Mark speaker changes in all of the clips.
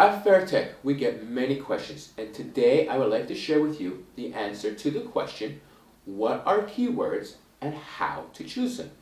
Speaker 1: At FairTech, we get many questions, and today I would like to share with you the answer to the question, what are keywords and how to choose them?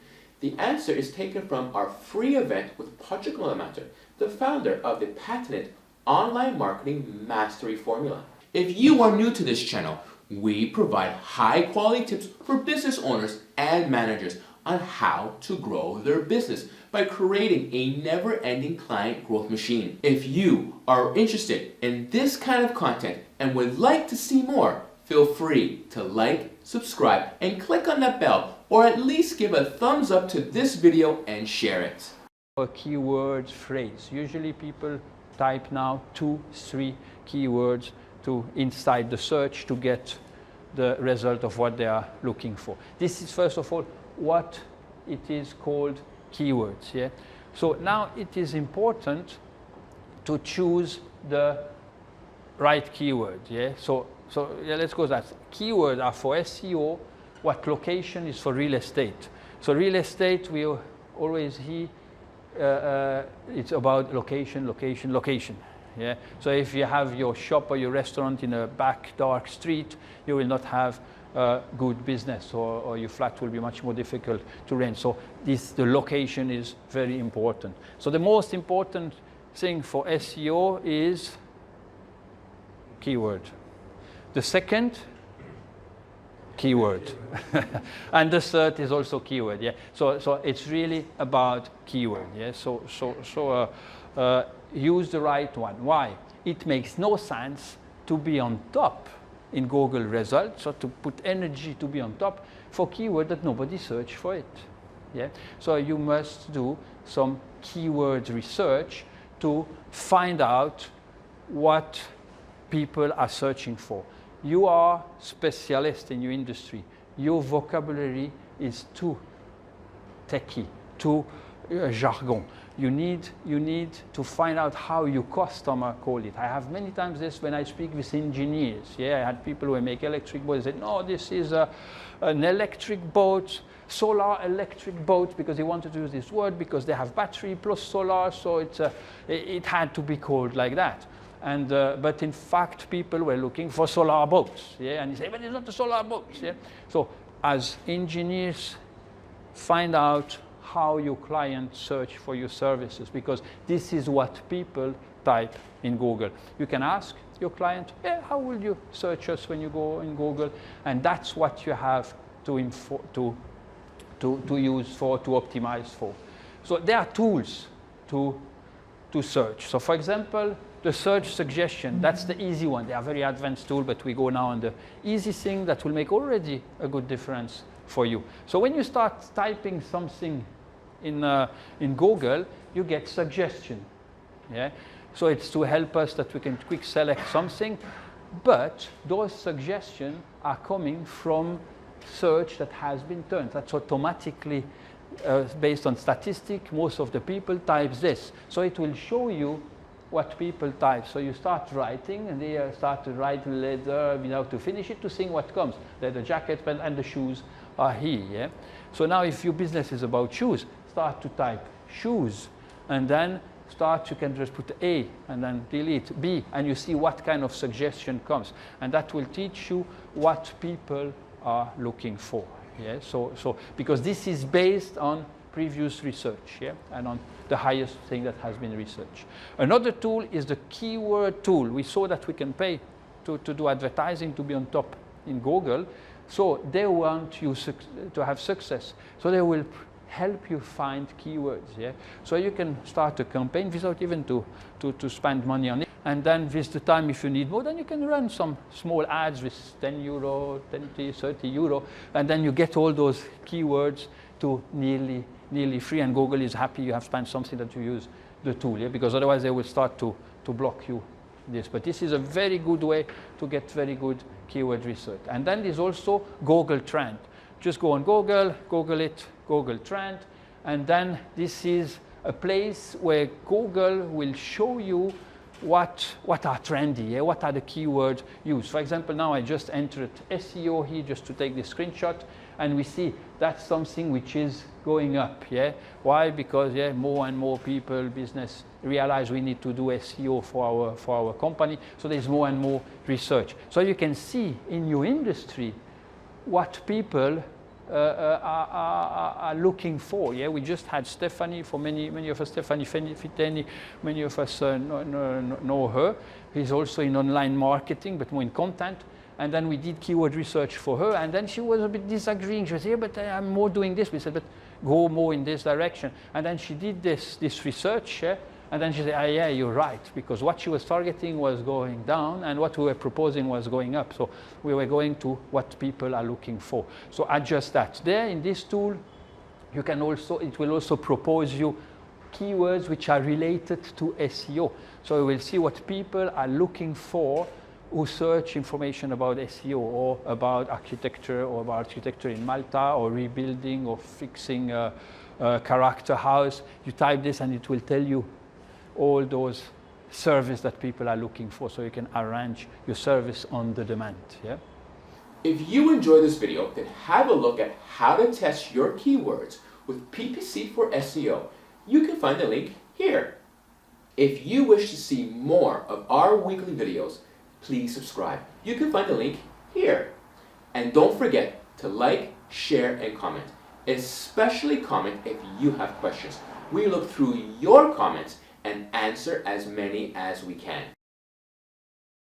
Speaker 1: The answer is taken from our free event with Patrick Lemaitre, the founder of the patented online marketing mastery formula. If you are new to this channel, we provide high quality tips for business owners and managers on how to grow their business by creating a never-ending client growth machine. If you are interested in this kind of content and would like to see more, feel free to like, subscribe, and click on that bell, or at least give a thumbs up to this video and share it.
Speaker 2: A keyword phrase. Usually people type now 2-3 keywords inside the search to get the result of what they are looking for. This is first of all what it is called keywords. Yeah? So now it is important to choose the right keyword. Yeah? So yeah, let's go that. Keywords are for SEO, what location is for real estate. So real estate, we always hear it's about location, location, location. Yeah? So if you have your shop or your restaurant in a back dark street, you will not have good business, or your flat will be much more difficult to rent. So the location is very important. So the most important thing for SEO is keyword. The second, keyword. And the third is also keyword. Yeah? So it's really about keyword. Yeah? So use the right one. Why? It makes no sense to be on top in Google results, or to put energy to be on top for keyword that nobody search for it. Yeah? So you must do some keyword research to find out what people are searching for. You are specialist in your industry. Your vocabulary is too techy, too jargon. You need to find out how your customer call it. I have many times this when I speak with engineers. Yeah, I had people who make electric boats. They said, no, this is an electric boat, solar electric boat, because they wanted to use this word because they have battery plus solar, so it had to be called like that. And but in fact, people were looking for solar boats. Yeah, and they say, but it's not a solar boat. Yeah, so as engineers, find out how your clients search for your services, because this is what people type in Google. You can ask your client, yeah, how will you search us when you go in Google? And that's what you have to use for, to optimize for. So there are tools to search. So for example, the search suggestion, that's the easy one. They are very advanced tool, but we go now on the easy thing that will make already a good difference for you. So when you start typing something in Google, you get suggestion. Yeah? So it's to help us that we can quick select something, but those suggestions are coming from search that has been done. That's automatically based on statistic. Most of the people types this. So it will show you what people type. So you start writing, and they start to write leather without to finish it, to see what comes. The jacket and the shoes are here. Yeah? So now if your business is about shoes, start to type shoes, and then you can just put A and then delete B, and you see what kind of suggestion comes, and that will teach you what people are looking for. Yeah? So because this is based on previous research, yeah? And on the highest thing that has been researched. Another tool is the keyword tool. We saw that we can pay to do advertising to be on top in Google. So they want you to have success. So they will help you find keywords. Yeah? So you can start a campaign without even to spend money on it. And then with the time, if you need more, then you can run some small ads with 10 euro, 20, 30 euro, and then you get all those keywords to nearly free, and Google is happy you have spent something that you use the tool. Yeah? Because otherwise they will start to block you this. But this is a very good way to get very good keyword research. And then there's also Google Trend. Just go on Google, Google it, Google Trend, and then this is a place where Google will show you what are trendy, yeah? What are the keywords used. For example, now I just entered SEO here just to take this screenshot, and we see that's something which is going up. Yeah? Why? Because more and more people, business realized we need to do SEO for our company. So there's more and more research. So you can see in your industry what people are looking for. Yeah, we just had Stephanie. For many of us, Stephanie Fiteni, many of us know her. She's also in online marketing, but more in content. And then we did keyword research for her, and then she was a bit disagreeing. She was, yeah, but I'm more doing this. We said, but go more in this direction. And then she did this research, and then she said, yeah, you're right, because what she was targeting was going down, and what we were proposing was going up. So we were going to what people are looking for. So adjust that. There in this tool, you can also, it will also propose you keywords which are related to SEO. So you will see what people are looking for who search information about SEO or about architecture or about architecture in Malta or rebuilding or fixing a character house. You type this and it will tell you all those services that people are looking for, so you can arrange your service on the demand. Yeah?
Speaker 1: If you enjoyed this video, then have a look at how to test your keywords with PPC for SEO. You can find the link here. If you wish to see more of our weekly videos, please subscribe. You can find the link here. And don't forget to like, share, and comment. Especially comment if you have questions. We look through your comments and answer as many as we can.